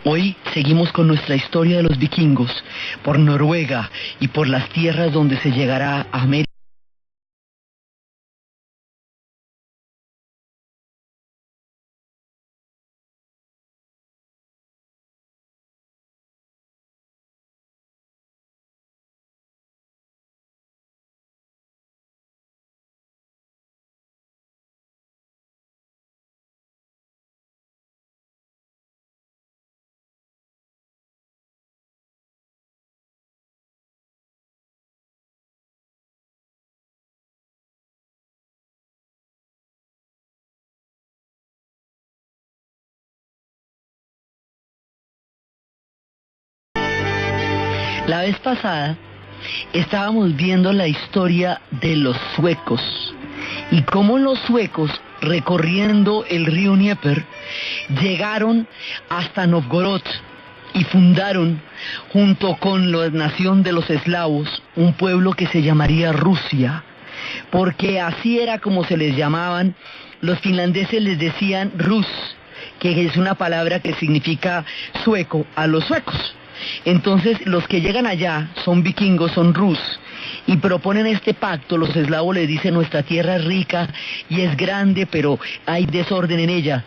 Hoy seguimos con nuestra historia de los vikingos, por Noruega y por las tierras donde se llegará a América. La vez pasada estábamos viendo la historia de los suecos y cómo los suecos, recorriendo el río Dnieper, llegaron hasta Novgorod y fundaron, junto con la nación de los eslavos, un pueblo que se llamaría Rusia, porque así era como se les llamaban. Los finlandeses les decían Rus, que es una palabra que significa sueco, a los suecos. Entonces los que llegan allá son vikingos, son rus, y proponen este pacto. Los eslavos les dicen: nuestra tierra es rica y es grande, pero hay desorden en ella,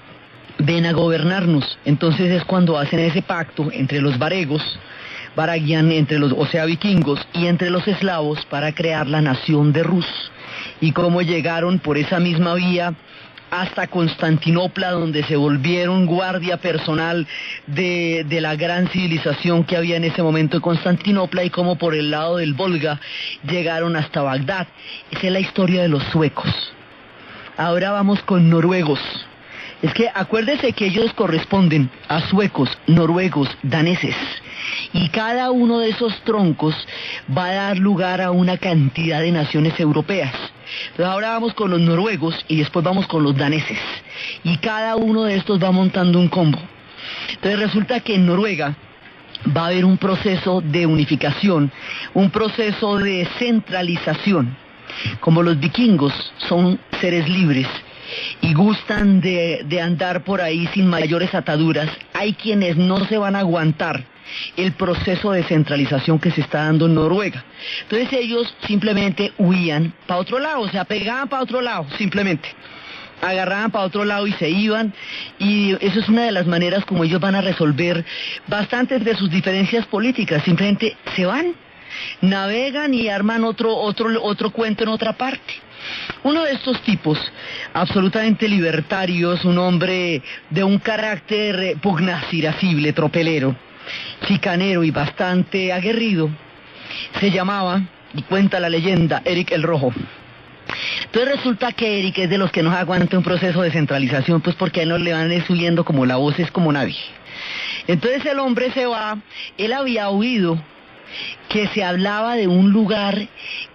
ven a gobernarnos. Entonces es cuando hacen ese pacto entre los varegos, Varagian, vikingos, y entre los eslavos, para crear la nación de Rus. Y cómo llegaron por esa misma vía hasta Constantinopla, donde se volvieron guardia personal de la gran civilización que había en ese momento en Constantinopla, y como por el lado del Volga llegaron hasta Bagdad. Esa es la historia de los suecos. Ahora vamos con noruegos. Es que acuérdese que ellos corresponden a suecos, noruegos, daneses, y cada uno de esos troncos va a dar lugar a una cantidad de naciones europeas. Entonces ahora vamos con los noruegos y después vamos con los daneses, y cada uno de estos va montando un combo. Entonces resulta que en Noruega va a haber un proceso de unificación, un proceso de centralización. Como los vikingos son seres libres y gustan de andar por ahí sin mayores ataduras, hay quienes no se van a aguantar el proceso de centralización que se está dando en Noruega. Entonces ellos simplemente huían para otro lado, se apegaban para otro lado, simplemente agarraban para otro lado y se iban, y eso es una de las maneras como ellos van a resolver bastantes de sus diferencias políticas. Simplemente se van, navegan y arman otro cuento en otra parte. Uno de estos tipos, absolutamente libertarios, un hombre de un carácter pugnaz, irascible, tropelero, chicanero y bastante aguerrido, se llamaba, y cuenta la leyenda, Erik el Rojo. Entonces resulta que Erik es de los que no aguanta un proceso de centralización, pues porque a él no le van subiendo como la voz, es como nadie. Entonces el hombre se va. Él había oído que se hablaba de un lugar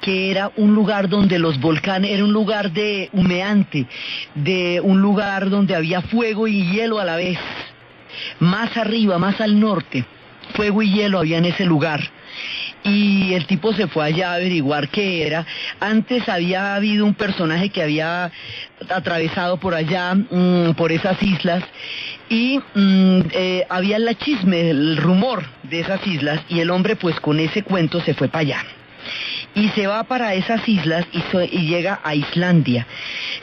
que era un lugar donde los volcanes, era un lugar de humeante, de un lugar donde había fuego y hielo a la vez. Más arriba, más al norte, fuego y hielo había en ese lugar. Y el tipo se fue allá a averiguar qué era. Antes había habido un personaje que había atravesado por allá, por esas islas, y había la chisme, el rumor de esas islas, y el hombre pues con ese cuento se fue para allá. Y se va para esas islas y llega a Islandia.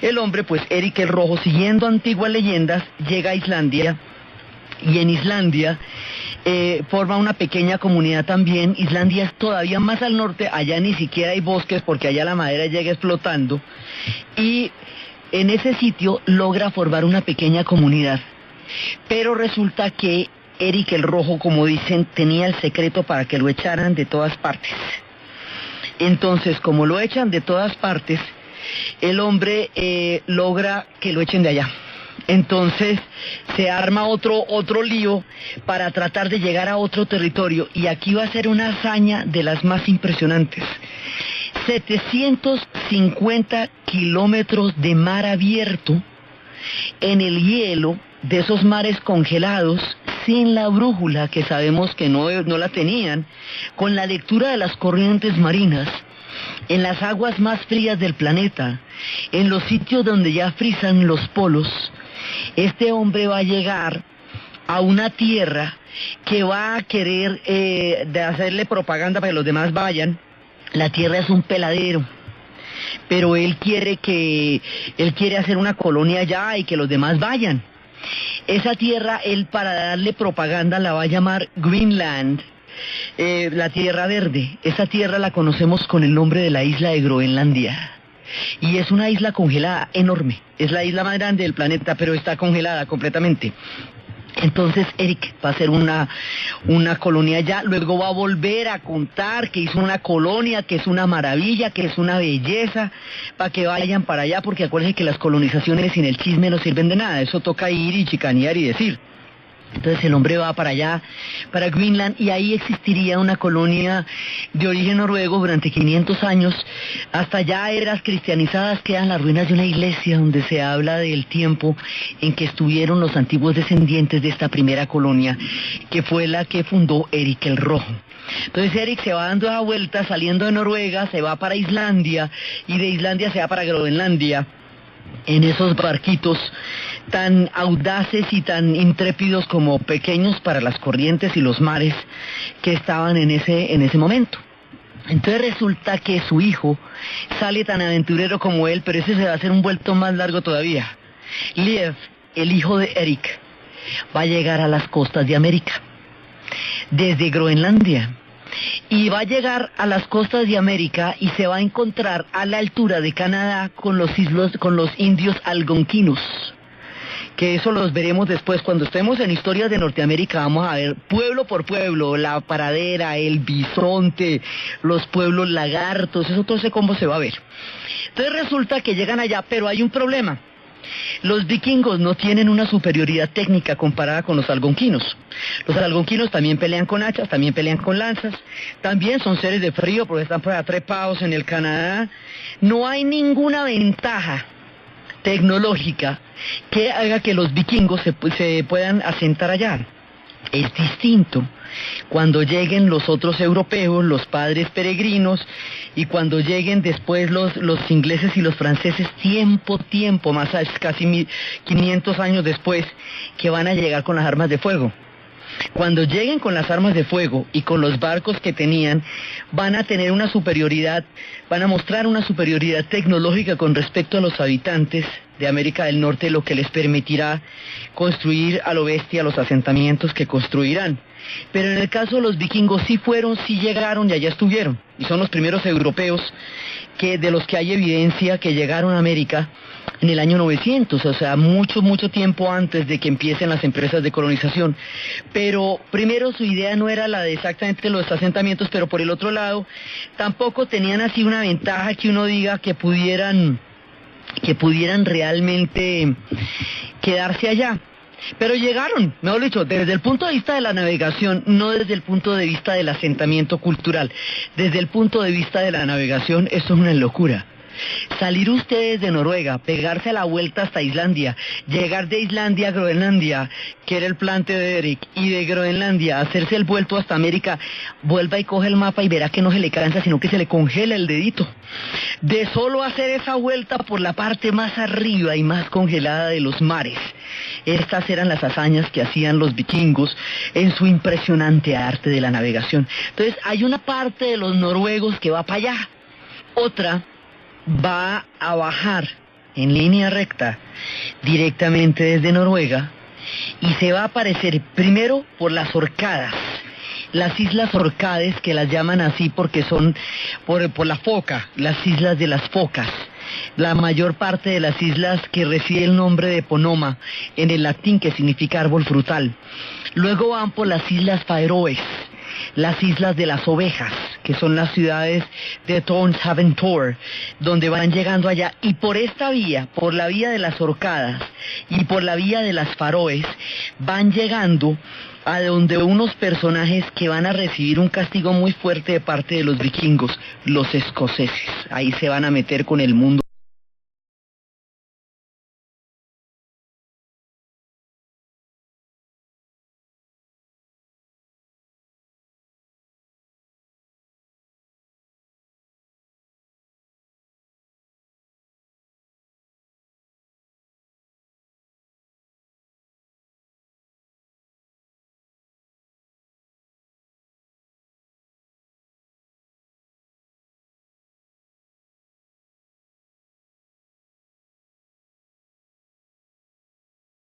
El hombre pues, Erik el Rojo, siguiendo antiguas leyendas, llega a Islandia, y en Islandia forma una pequeña comunidad también. Islandia es todavía más al norte, allá ni siquiera hay bosques porque allá la madera llega explotando, y en ese sitio logra formar una pequeña comunidad. Pero resulta que Erik el Rojo, como dicen, tenía el secreto para que lo echaran de todas partes. Entonces, como lo echan de todas partes, el hombre logra que lo echen de allá. Entonces se arma otro lío para tratar de llegar a otro territorio, y aquí va a ser una hazaña de las más impresionantes. 750 kilómetros de mar abierto en el hielo de esos mares congelados, sin la brújula, que sabemos que no la tenían, con la lectura de las corrientes marinas, en las aguas más frías del planeta, en los sitios donde ya frisan los polos. Este hombre va a llegar a una tierra que va a querer de hacerle propaganda para que los demás vayan. La tierra es un peladero, pero él quiere hacer una colonia allá y que los demás vayan. Esa tierra, él para darle propaganda la va a llamar Greenland, la tierra verde. Esa tierra la conocemos con el nombre de la isla de Groenlandia. Y es una isla congelada enorme. Es la isla más grande del planeta, pero está congelada completamente. Entonces Eric va a hacer una colonia allá, luego va a volver a contar que hizo una colonia, que es una maravilla, que es una belleza, para que vayan para allá, porque acuérdense que las colonizaciones sin el chisme no sirven de nada, eso toca ir y chicanear y decir. Entonces el hombre va para allá, para Greenland, y ahí existiría una colonia de origen noruego durante 500 años. Hasta allá eras cristianizadas, quedan las ruinas de una iglesia donde se habla del tiempo en que estuvieron los antiguos descendientes de esta primera colonia, que fue la que fundó Eric el Rojo. Entonces Eric se va dando la vuelta, saliendo de Noruega, se va para Islandia, y de Islandia se va para Groenlandia, en esos barquitos tan audaces y tan intrépidos como pequeños para las corrientes y los mares que estaban en ese momento. Entonces resulta que su hijo sale tan aventurero como él, pero ese se va a hacer un vuelto más largo todavía. Liev, el hijo de Eric, va a llegar a las costas de América, desde Groenlandia. Y va a llegar a las costas de América y se va a encontrar a la altura de Canadá con los indios algonquinos, que eso los veremos después. Cuando estemos en historias de Norteamérica vamos a ver pueblo por pueblo, la pradera, el bisonte, los pueblos lagartos, eso todo ese combo se va a ver. Entonces resulta que llegan allá, pero hay un problema. Los vikingos no tienen una superioridad técnica comparada con los algonquinos. Los algonquinos también pelean con hachas, también pelean con lanzas, también son seres de frío porque están por trepados en el Canadá. No hay ninguna ventaja tecnológica que haga que los vikingos se puedan asentar allá. Es distinto cuando lleguen los otros europeos, los padres peregrinos, y cuando lleguen después los ingleses y los franceses, tiempo más, casi 500 años después, que van a llegar con las armas de fuego. Cuando lleguen con las armas de fuego y con los barcos que tenían, van a tener una superioridad, van a mostrar una superioridad tecnológica con respecto a los habitantes de América del Norte, lo que les permitirá construir a lo bestia los asentamientos que construirán. Pero en el caso de los vikingos sí fueron, sí llegaron y allá estuvieron. Y son los primeros europeos de los que hay evidencia que llegaron a América en el año 900, o sea, mucho tiempo antes de que empiecen las empresas de colonización. Pero primero su idea no era la de exactamente los asentamientos, pero por el otro lado tampoco tenían así una ventaja que uno diga que pudieran realmente quedarse allá. Pero llegaron, mejor dicho, desde el punto de vista de la navegación, no desde el punto de vista del asentamiento cultural. Desde el punto de vista de la navegación, esto es una locura. Salir ustedes de Noruega, pegarse a la vuelta hasta Islandia, llegar de Islandia a Groenlandia, que era el plante de Eric, y de Groenlandia hacerse el vuelto hasta América, vuelva y coge el mapa y verá que no se le cansa, sino que se le congela el dedito. De solo hacer esa vuelta por la parte más arriba y más congelada de los mares. Estas eran las hazañas que hacían los vikingos en su impresionante arte de la navegación. Entonces hay una parte de los noruegos que va para allá, otra va a bajar en línea recta directamente desde Noruega y se va a aparecer primero por las Orcadas, las Islas Orcades, que las llaman así porque son por la foca, las islas de las focas. La mayor parte de las islas que recibe el nombre de Ponoma en el latín, que significa árbol frutal. Luego van por las Islas Faroes, las islas de las ovejas, que son las ciudades de Tórshavn, donde van llegando allá, y por esta vía, por la vía de las Orcadas y por la vía de las Faroes, van llegando a donde unos personajes que van a recibir un castigo muy fuerte de parte de los vikingos, los escoceses. Ahí se van a meter con el mundo.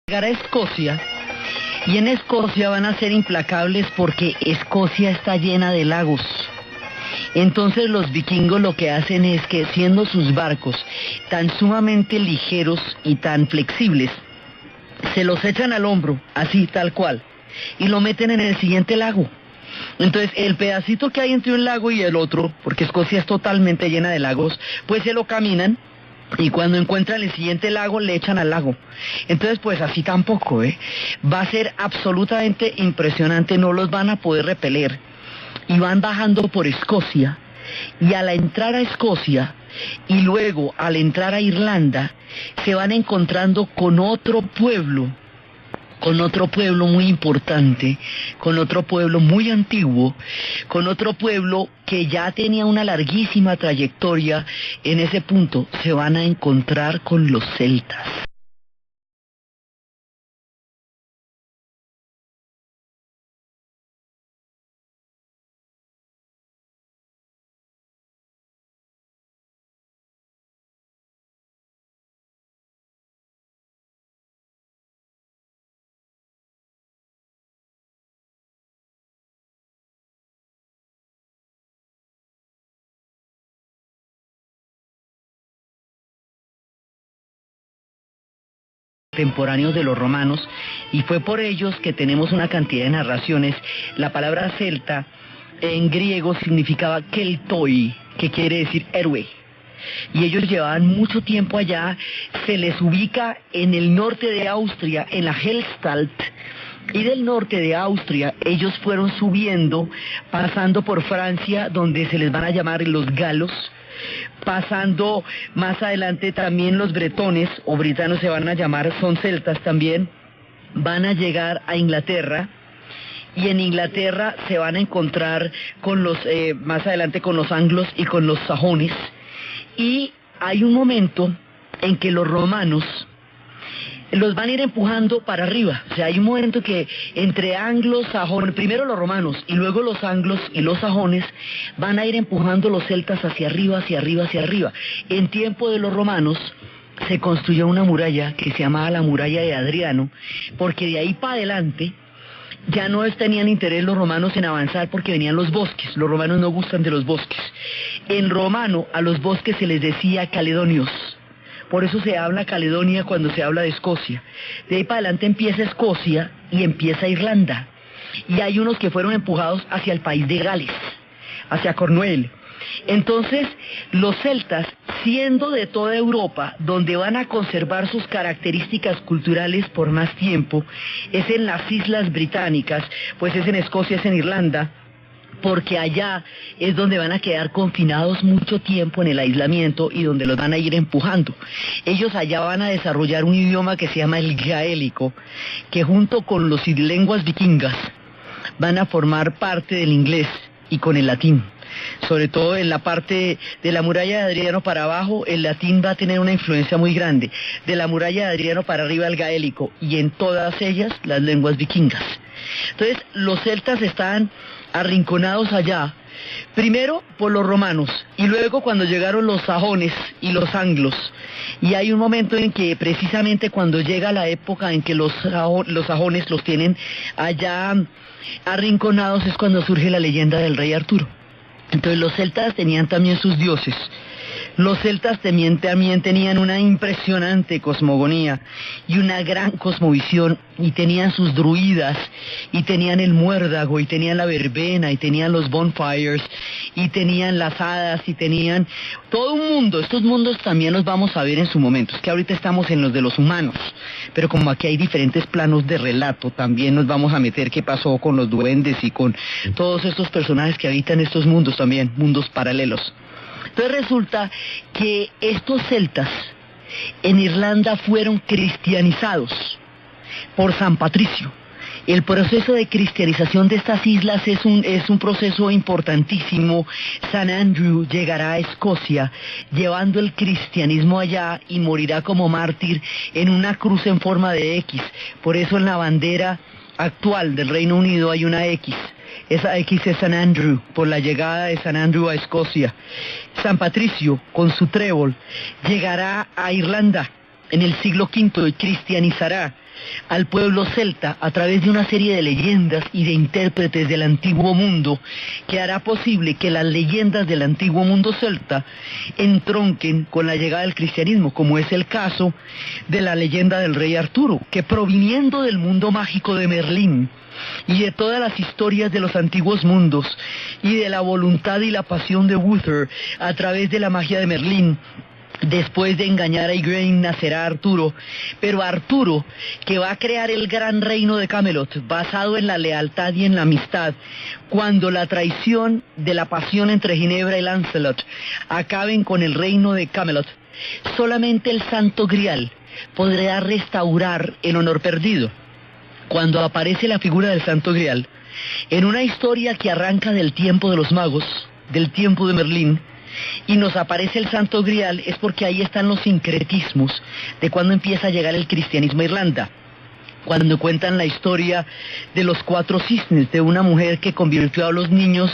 llegar a Escocia, y en Escocia van a ser implacables porque Escocia está llena de lagos. Entonces los vikingos lo que hacen es que, siendo sus barcos tan sumamente ligeros y tan flexibles, se los echan al hombro, así tal cual, y lo meten en el siguiente lago. Entonces el pedacito que hay entre un lago y el otro, porque Escocia es totalmente llena de lagos, pues se lo caminan, y cuando encuentran el siguiente lago le echan al lago. Entonces pues así tampoco, va a ser absolutamente impresionante, no los van a poder repeler. Y van bajando por Escocia, y al entrar a Escocia y luego al entrar a Irlanda se van encontrando con otro pueblo muy importante, con otro pueblo muy antiguo, con otro pueblo que ya tenía una larguísima trayectoria. En ese punto se van a encontrar con los celtas. Contemporáneos de los romanos, y fue por ellos que tenemos una cantidad de narraciones. La palabra celta en griego significaba keltoi, que quiere decir héroe, y ellos llevaban mucho tiempo allá. Se les ubica en el norte de Austria, en la Hellstatt, y del norte de Austria ellos fueron subiendo, pasando por Francia, donde se les van a llamar los galos, pasando más adelante también los bretones o britanos se van a llamar, son celtas también, van a llegar a Inglaterra, y en Inglaterra se van a encontrar con los, más adelante con los anglos y con los sajones, y hay un momento en que los romanos los van a ir empujando para arriba. O sea, hay un momento que entre anglos, sajones, primero los romanos y luego los anglos y los sajones van a ir empujando los celtas hacia arriba, hacia arriba, hacia arriba. En tiempo de los romanos se construyó una muralla que se llamaba la muralla de Adriano, porque de ahí para adelante ya no tenían interés los romanos en avanzar porque venían los bosques. Los romanos no gustan de los bosques. En romano a los bosques se les decía caledonios. Por eso se habla Caledonia cuando se habla de Escocia. De ahí para adelante empieza Escocia y empieza Irlanda. Y hay unos que fueron empujados hacia el país de Gales, hacia Cornwall. Entonces, los celtas, siendo de toda Europa, donde van a conservar sus características culturales por más tiempo, es en las Islas Británicas, pues es en Escocia, es en Irlanda, porque allá es donde van a quedar confinados mucho tiempo en el aislamiento y donde los van a ir empujando. Ellos allá van a desarrollar un idioma que se llama el gaélico, que junto con las lenguas vikingas van a formar parte del inglés y con el latín. Sobre todo en la parte de la muralla de Adriano para abajo, el latín va a tener una influencia muy grande. De la muralla de Adriano para arriba, el gaélico, y en todas ellas las lenguas vikingas. Entonces, los celtas están arrinconados allá, primero por los romanos, y luego cuando llegaron los sajones y los anglos. Y hay un momento en que precisamente cuando llega la época en que los sajones los tienen allá arrinconados, es cuando surge la leyenda del rey Arturo. Entonces los celtas tenían también sus dioses. Los celtas también tenían una impresionante cosmogonía y una gran cosmovisión, y tenían sus druidas, y tenían el muérdago, y tenían la verbena, y tenían los bonfires, y tenían las hadas, y tenían todo un mundo. Estos mundos también los vamos a ver en su momento. Es que ahorita estamos en los de los humanos, pero como aquí hay diferentes planos de relato, también nos vamos a meter qué pasó con los duendes y con todos estos personajes que habitan estos mundos también, mundos paralelos. Entonces resulta que estos celtas en Irlanda fueron cristianizados por San Patricio. El proceso de cristianización de estas islas es un proceso importantísimo. San Andrew llegará a Escocia llevando el cristianismo allá y morirá como mártir en una cruz en forma de X. Por eso en la bandera actual del Reino Unido hay una X. Esa X es San Andrew, por la llegada de San Andrew a Escocia. San Patricio, con su trébol, llegará a Irlanda en el siglo V cristianizará al pueblo celta a través de una serie de leyendas y de intérpretes del antiguo mundo, que hará posible que las leyendas del antiguo mundo celta entronquen con la llegada del cristianismo, como es el caso de la leyenda del rey Arturo, que proviniendo del mundo mágico de Merlín y de todas las historias de los antiguos mundos y de la voluntad y la pasión de Uther a través de la magia de Merlín, después de engañar a Igraine nacerá Arturo, pero Arturo, que va a crear el gran reino de Camelot, basado en la lealtad y en la amistad, cuando la traición de la pasión entre Ginebra y Lancelot acaben con el reino de Camelot, solamente el Santo Grial podrá restaurar el honor perdido. Cuando aparece la figura del Santo Grial, en una historia que arranca del tiempo de los magos, del tiempo de Merlín, y nos aparece el Santo Grial, es porque ahí están los sincretismos de cuando empieza a llegar el cristianismo a Irlanda. Cuando cuentan la historia de los 4 cisnes, de una mujer que convirtió a los niños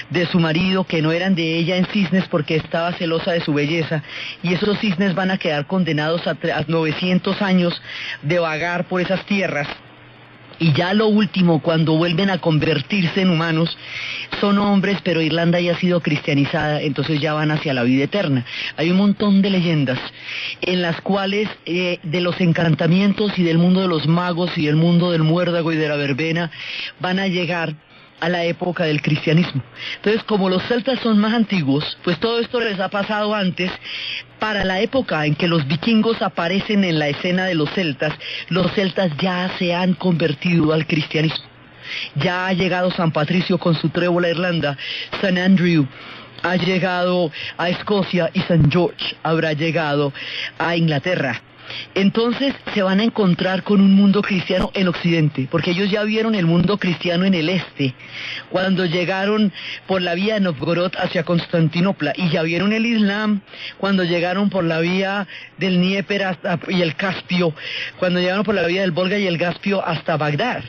de su marido que no eran de ella en cisnes porque estaba celosa de su belleza, y esos cisnes van a quedar condenados a 900 años de vagar por esas tierras. Y ya lo último, cuando vuelven a convertirse en humanos, son hombres, pero Irlanda ya ha sido cristianizada, entonces ya van hacia la vida eterna. Hay un montón de leyendas en las cuales de los encantamientos y del mundo de los magos y del mundo del muérdago y de la verbena van a llegar a la época del cristianismo. Entonces, como los celtas son más antiguos, pues todo esto les ha pasado antes. Para la época en que los vikingos aparecen en la escena de los celtas ya se han convertido al cristianismo. Ya ha llegado San Patricio con su trébol a Irlanda, San Andrew ha llegado a Escocia y San George habrá llegado a Inglaterra. Entonces se van a encontrar con un mundo cristiano en Occidente, porque ellos ya vieron el mundo cristiano en el este, cuando llegaron por la vía de Novgorod hacia Constantinopla, y ya vieron el Islam cuando llegaron por la vía del Dnieper y el Caspio, cuando llegaron por la vía del Volga y el Caspio hasta Bagdad.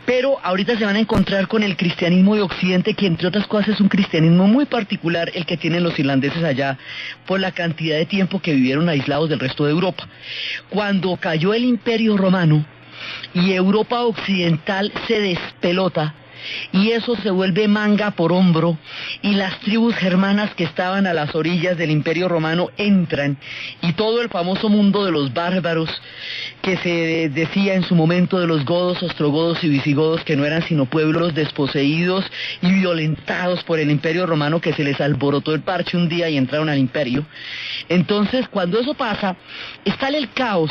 Pero ahorita se van a encontrar con el cristianismo de Occidente, que entre otras cosas es un cristianismo muy particular el que tienen los irlandeses allá, por la cantidad de tiempo que vivieron aislados del resto de Europa. Cuando cayó el Imperio Romano y Europa Occidental se despelota, y eso se vuelve manga por hombro, y las tribus germanas que estaban a las orillas del Imperio Romano entran, y todo el famoso mundo de los bárbaros, que se decía en su momento de los godos, ostrogodos y visigodos, que no eran sino pueblos desposeídos y violentados por el Imperio Romano, que se les alborotó el parche un día y entraron al imperio. Entonces, cuando eso pasa, está el caos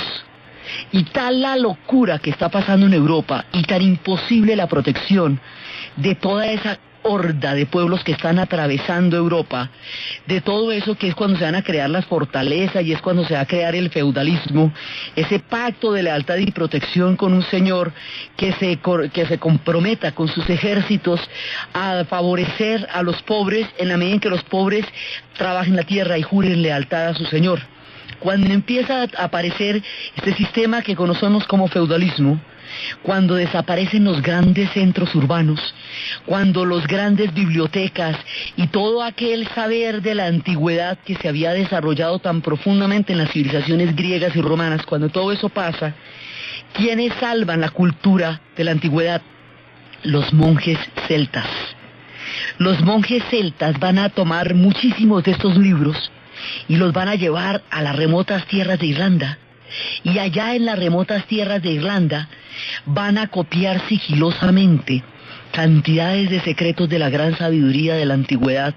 y tal la locura que está pasando en Europa, y tan imposible la protección de toda esa horda de pueblos que están atravesando Europa, de todo eso, que es cuando se van a crear las fortalezas y es cuando se va a crear el feudalismo, ese pacto de lealtad y protección con un señor que se comprometa con sus ejércitos a favorecer a los pobres en la medida en que los pobres trabajen la tierra y juren lealtad a su señor. Cuando empieza a aparecer este sistema que conocemos como feudalismo, cuando desaparecen los grandes centros urbanos, cuando las grandes bibliotecas y todo aquel saber de la antigüedad que se había desarrollado tan profundamente en las civilizaciones griegas y romanas, cuando todo eso pasa, ¿quiénes salvan la cultura de la antigüedad? Los monjes celtas. Los monjes celtas van a tomar muchísimos de estos libros y los van a llevar a las remotas tierras de Irlanda, y allá en las remotas tierras de Irlanda van a copiar sigilosamente cantidades de secretos de la gran sabiduría de la antigüedad,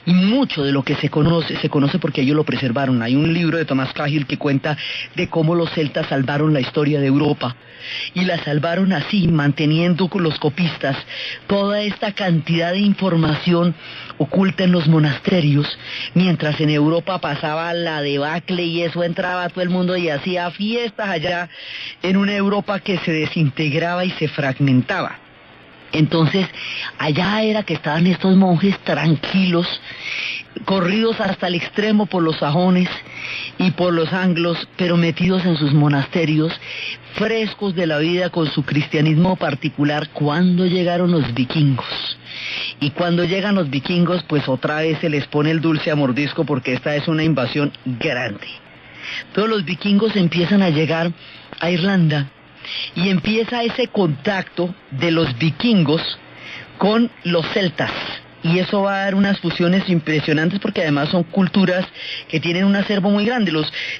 y mucho de lo que se conoce porque ellos lo preservaron. Hay un libro de Tomás Cahill que cuenta de cómo los celtas salvaron la historia de Europa, y la salvaron así, manteniendo con los copistas toda esta cantidad de información oculta en los monasterios, mientras en Europa pasaba la debacle y eso entraba todo el mundo y hacía fiestas allá en una Europa que se desintegraba y se fragmentaba. Entonces, allá era que estaban estos monjes tranquilos, corridos hasta el extremo por los sajones y por los anglos, pero metidos en sus monasterios, frescos de la vida con su cristianismo particular, cuando llegaron los vikingos. Y cuando llegan los vikingos, pues otra vez se les pone el dulce a mordisco, porque esta es una invasión grande. Todos los vikingos empiezan a llegar a Irlanda y empieza ese contacto de los vikingos con los celtas. Y eso va a dar unas fusiones impresionantes porque además son culturas que tienen un acervo muy grande.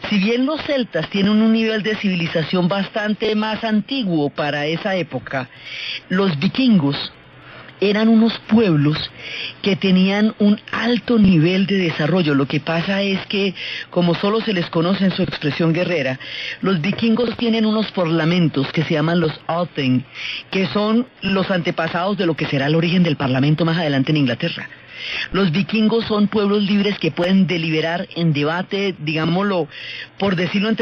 Si bien los celtas tienen un nivel de civilización bastante más antiguo para esa época, los vikingos eran unos pueblos que tenían un alto nivel de desarrollo. Lo que pasa es que, como solo se les conoce en su expresión guerrera, los vikingos tienen unos parlamentos que se llaman los Althing, que son los antepasados de lo que será el origen del parlamento más adelante en Inglaterra. Los vikingos son pueblos libres que pueden deliberar en debate, digámoslo, por decirlo en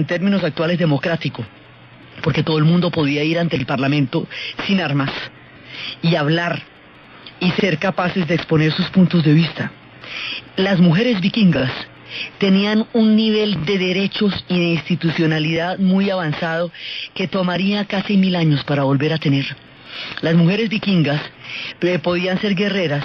términos actuales, democrático, porque todo el mundo podía ir ante el parlamento sin armas y hablar y ser capaces de exponer sus puntos de vista. Las mujeres vikingas tenían un nivel de derechos y de institucionalidad muy avanzado que tomaría casi 1000 años para volver a tener. Las mujeres vikingas podían ser guerreras.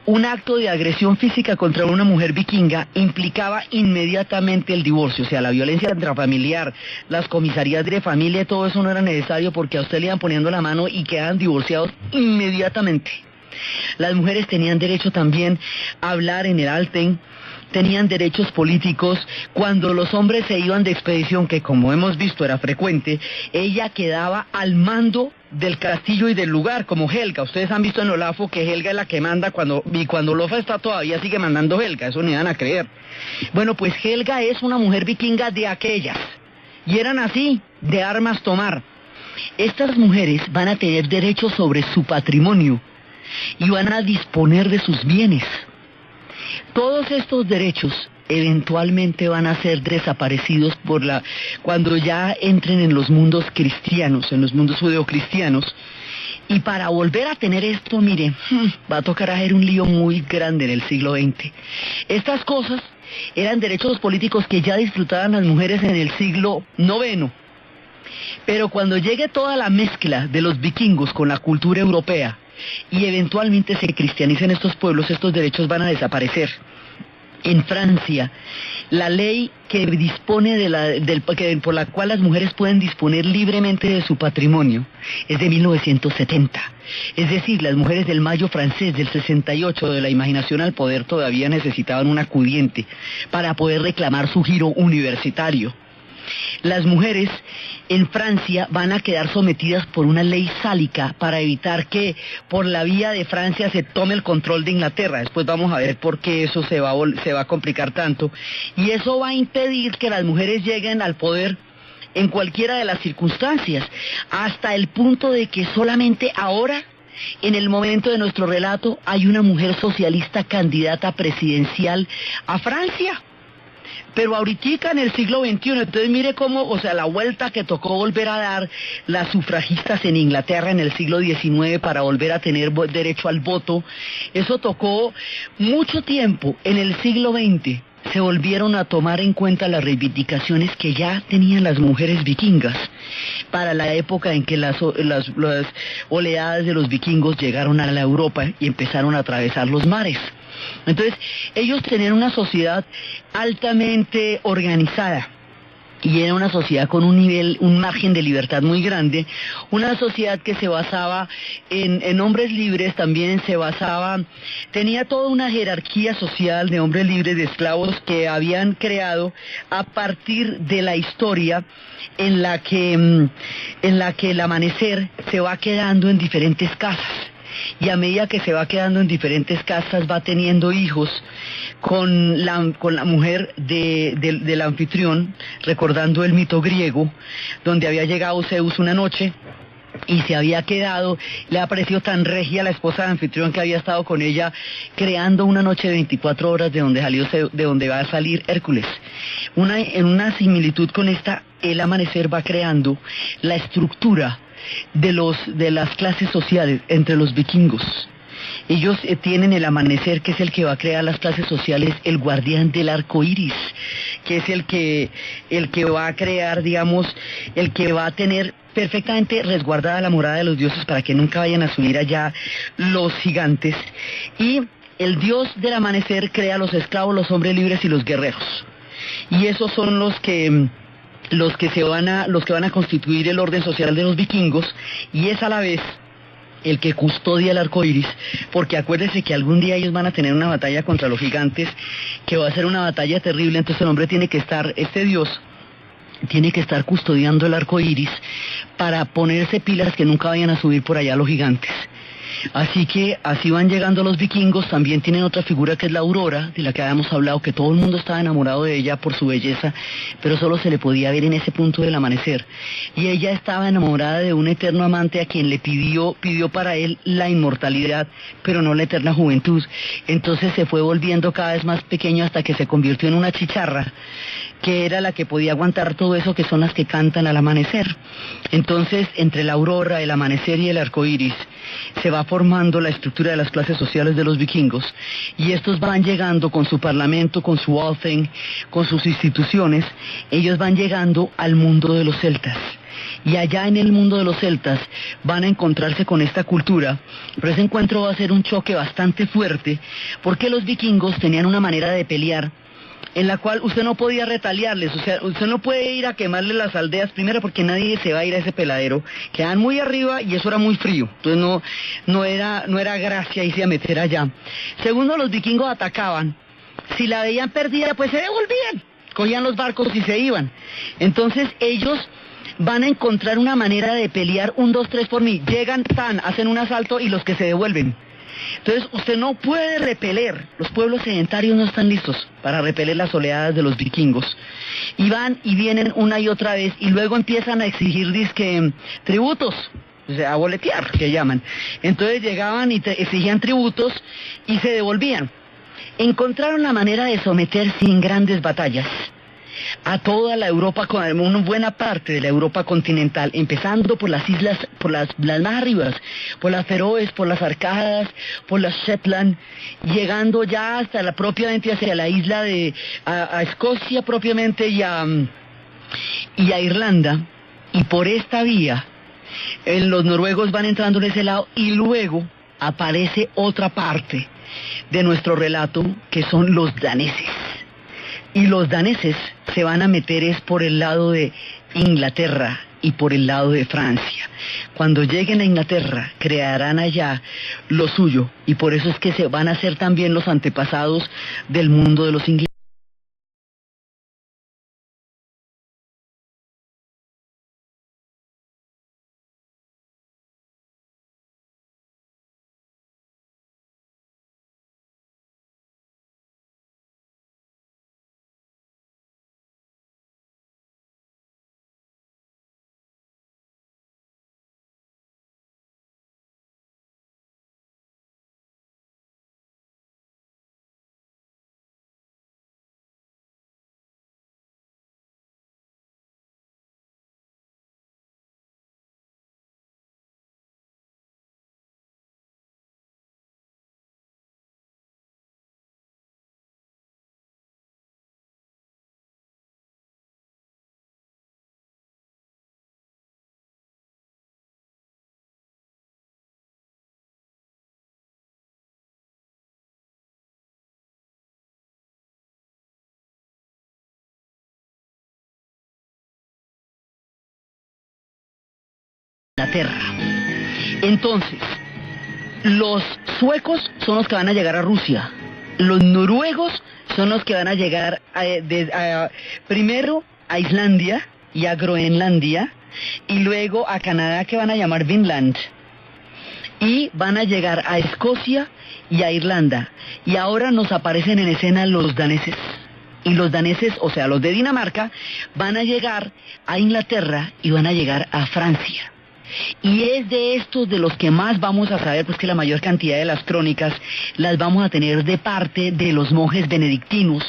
Un acto de agresión física contra una mujer vikinga implicaba inmediatamente el divorcio, o sea, la violencia intrafamiliar, las comisarías de familia, todo eso no era necesario porque a usted le iban poniendo la mano y quedaban divorciados inmediatamente. Las mujeres tenían derecho también a hablar en el Althing, tenían derechos políticos. Cuando los hombres se iban de expedición, que como hemos visto era frecuente, ella quedaba al mando del castillo y del lugar, como Helga. Ustedes han visto en Olafo que Helga es la que manda, y cuando Lofa está todavía sigue mandando Helga, eso ni van a creer. Bueno, pues Helga es una mujer vikinga de aquellas, y eran así, de armas tomar. Estas mujeres van a tener derechos sobre su patrimonio, y van a disponer de sus bienes. Todos estos derechos eventualmente van a ser desaparecidos cuando ya entren en los mundos cristianos, en los mundos judeocristianos. Y para volver a tener esto, mire, va a tocar hacer un lío muy grande en el siglo XX. Estas cosas eran derechos políticos que ya disfrutaban las mujeres en el siglo IX. Pero cuando llegue toda la mezcla de los vikingos con la cultura europea, y eventualmente se cristianicen estos pueblos, estos derechos van a desaparecer. En Francia, la ley que dispone por la cual las mujeres pueden disponer libremente de su patrimonio es de 1970. Es decir, las mujeres del Mayo francés del 68, de la imaginación al poder, todavía necesitaban un acudiente para poder reclamar su giro universitario. Las mujeres en Francia van a quedar sometidas por una ley sálica para evitar que por la vía de Francia se tome el control de Inglaterra. Después vamos a ver por qué eso se va a complicar tanto. Y eso va a impedir que las mujeres lleguen al poder en cualquiera de las circunstancias, hasta el punto de que solamente ahora, en el momento de nuestro relato, hay una mujer socialista candidata presidencial a Francia. Pero ahorita en el siglo XXI, entonces mire cómo, o sea, la vuelta que tocó volver a dar las sufragistas en Inglaterra en el siglo XIX para volver a tener derecho al voto, eso tocó mucho tiempo. En el siglo XX se volvieron a tomar en cuenta las reivindicaciones que ya tenían las mujeres vikingas para la época en que las oleadas de los vikingos llegaron a la Europa y empezaron a atravesar los mares. Entonces, ellos tenían una sociedad altamente organizada y era una sociedad con un margen de libertad muy grande, una sociedad que se basaba en hombres libres, también tenía toda una jerarquía social de hombres libres, de esclavos que habían creado a partir de la historia en la que el amanecer se va quedando en diferentes casas. Y a medida que se va quedando en diferentes casas va teniendo hijos con la mujer del anfitrión, recordando el mito griego, donde había llegado Zeus una noche y se había quedado, le ha parecido tan regia la esposa del anfitrión que había estado con ella creando una noche de 24 horas de donde va a salir Hércules. En una similitud con esta, el amanecer va creando la estructura de las clases sociales entre los vikingos. Ellos tienen el amanecer, que es el que va a crear las clases sociales, el guardián del arco iris, que es el que va a crear, digamos, el que va a tener perfectamente resguardada la morada de los dioses para que nunca vayan a subir allá los gigantes. Y el dios del amanecer crea los esclavos, los hombres libres y los guerreros. y esos son los que van a constituir el orden social de los vikingos, y es a la vez el que custodia el arco iris, porque acuérdese que algún día ellos van a tener una batalla contra los gigantes, que va a ser una batalla terrible. Entonces el hombre tiene que estar, este dios tiene que estar custodiando el arco iris para ponerse pilas que nunca vayan a subir por allá los gigantes. Así que así van llegando los vikingos. También tienen otra figura que es la Aurora, de la que habíamos hablado, que todo el mundo estaba enamorado de ella por su belleza, pero solo se le podía ver en ese punto del amanecer. Y ella estaba enamorada de un eterno amante a quien le pidió para él la inmortalidad, pero no la eterna juventud. Entonces se fue volviendo cada vez más pequeño hasta que se convirtió en una chicharra, que era la que podía aguantar todo eso, que son las que cantan al amanecer. Entonces, entre la aurora, el amanecer y el arco iris, se va formando la estructura de las clases sociales de los vikingos, y estos van llegando con su parlamento, con su Althing, con sus instituciones. Ellos van llegando al mundo de los celtas. Y allá en el mundo de los celtas van a encontrarse con esta cultura, pero ese encuentro va a ser un choque bastante fuerte, porque los vikingos tenían una manera de pelear en la cual usted no podía retaliarles. O sea, usted no puede ir a quemarle las aldeas, primero porque nadie se va a ir a ese peladero, quedan muy arriba y eso era muy frío, entonces no era gracia irse a meter allá. Segundo, los vikingos atacaban, si la veían perdida pues se devolvían, cogían los barcos y se iban. Entonces ellos van a encontrar una manera de pelear, 1, 2, 3 por mí, llegan, hacen un asalto y los que se devuelven. Entonces usted no puede repeler, los pueblos sedentarios no están listos para repeler las oleadas de los vikingos, y van y vienen una y otra vez, y luego empiezan a exigir tributos, o sea, a boletear, que llaman. Entonces llegaban y exigían tributos y se devolvían. Encontraron la manera de someter sin grandes batallas a toda la Europa, con una buena parte de la Europa continental, empezando por las islas, por las más arribas, por las Feroes, por las Arcadas, por las Shetland, llegando ya hasta propiamente hacia la isla a Escocia propiamente y a Irlanda, y por esta vía los noruegos van entrando en ese lado, y luego aparece otra parte de nuestro relato, que son los daneses. Y los daneses se van a meter es por el lado de Inglaterra y por el lado de Francia. Cuando lleguen a Inglaterra, crearán allá lo suyo, y por eso es que se van a ser también los antepasados del mundo de los ingleses. Inglaterra. Entonces, los suecos son los que van a llegar a Rusia, los noruegos son los que van a llegar primero a Islandia y a Groenlandia, y luego a Canadá, que van a llamar Vinland, y van a llegar a Escocia y a Irlanda. Y ahora nos aparecen en escena los daneses. Y los daneses, o sea, los de Dinamarca, van a llegar a Inglaterra y van a llegar a Francia. Y es de estos de los que más vamos a saber, pues que la mayor cantidad de las crónicas las vamos a tener de parte de los monjes benedictinos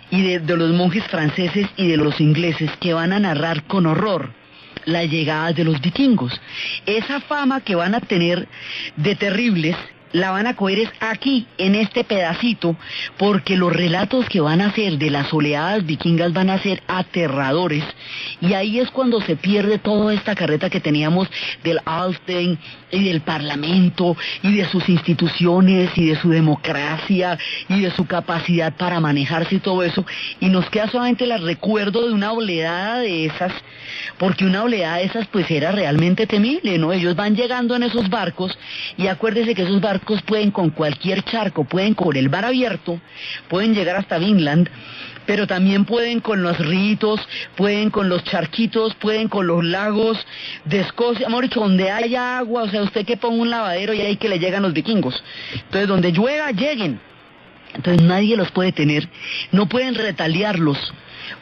y de los monjes franceses y de los ingleses, que van a narrar con horror la llegada de los vikingos. Esa fama que van a tener de terribles la van a coger es aquí, en este pedacito, porque los relatos que van a hacer de las oleadas vikingas van a ser aterradores, y ahí es cuando se pierde toda esta carreta que teníamos del Althing y del Parlamento y de sus instituciones y de su democracia y de su capacidad para manejarse y todo eso, y nos queda solamente el recuerdo de una oleada de esas, porque una oleada de esas pues era realmente temible, ¿no? Ellos van llegando en esos barcos, y acuérdese que esos barcos pueden con cualquier charco, pueden con el mar abierto, pueden llegar hasta Vinland, pero también pueden con los ríos, pueden con los charquitos, pueden con los lagos de Escocia, amor, donde haya agua, o sea, usted que ponga un lavadero y ahí que le llegan los vikingos. Entonces, donde llueva, lleguen. Entonces nadie los puede tener, no pueden retaliarlos,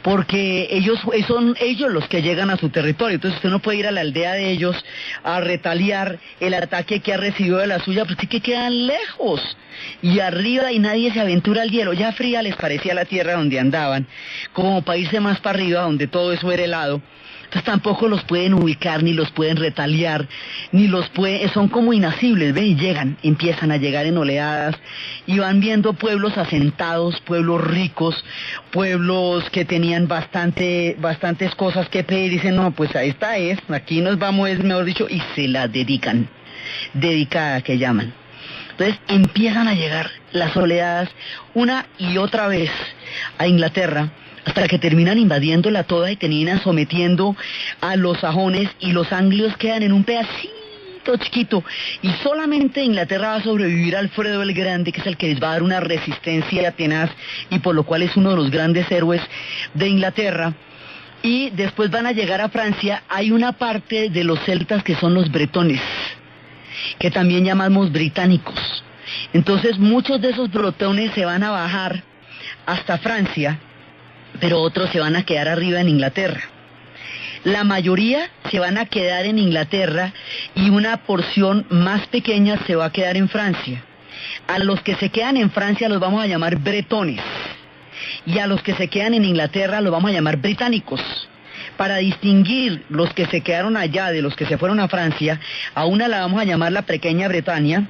porque ellos son ellos los que llegan a su territorio. Entonces usted no puede ir a la aldea de ellos a retaliar el ataque que ha recibido de la suya, pues sí que quedan lejos y arriba, y nadie se aventura al hielo. Ya fría les parecía la tierra donde andaban, como para irse más para arriba donde todo eso era helado. Entonces tampoco los pueden ubicar, ni los pueden retaliar, ni los pueden, son como inacibles, ¿ven? Y llegan, empiezan a llegar en oleadas, y van viendo pueblos asentados, pueblos ricos, pueblos que tenían bastantes cosas que pedir, y dicen, no, pues esta es, aquí nos vamos, es mejor dicho, y se la dedican, dedicada que llaman. Entonces empiezan a llegar las oleadas una y otra vez a Inglaterra, hasta que terminan invadiéndola toda y terminan sometiendo a los sajones, y los anglios quedan en un pedacito chiquito, y solamente Inglaterra va a sobrevivir Alfredo el Grande, que es el que les va a dar una resistencia tenaz, y por lo cual es uno de los grandes héroes de Inglaterra. Y después van a llegar a Francia. Hay una parte de los celtas que son los bretones, que también llamamos británicos. Entonces muchos de esos bretones se van a bajar hasta Francia, pero otros se van a quedar arriba en Inglaterra. La mayoría se van a quedar en Inglaterra, y una porción más pequeña se va a quedar en Francia. A los que se quedan en Francia los vamos a llamar bretones, y a los que se quedan en Inglaterra los vamos a llamar británicos. Para distinguir los que se quedaron allá de los que se fueron a Francia, a una la vamos a llamar la Pequeña Bretaña,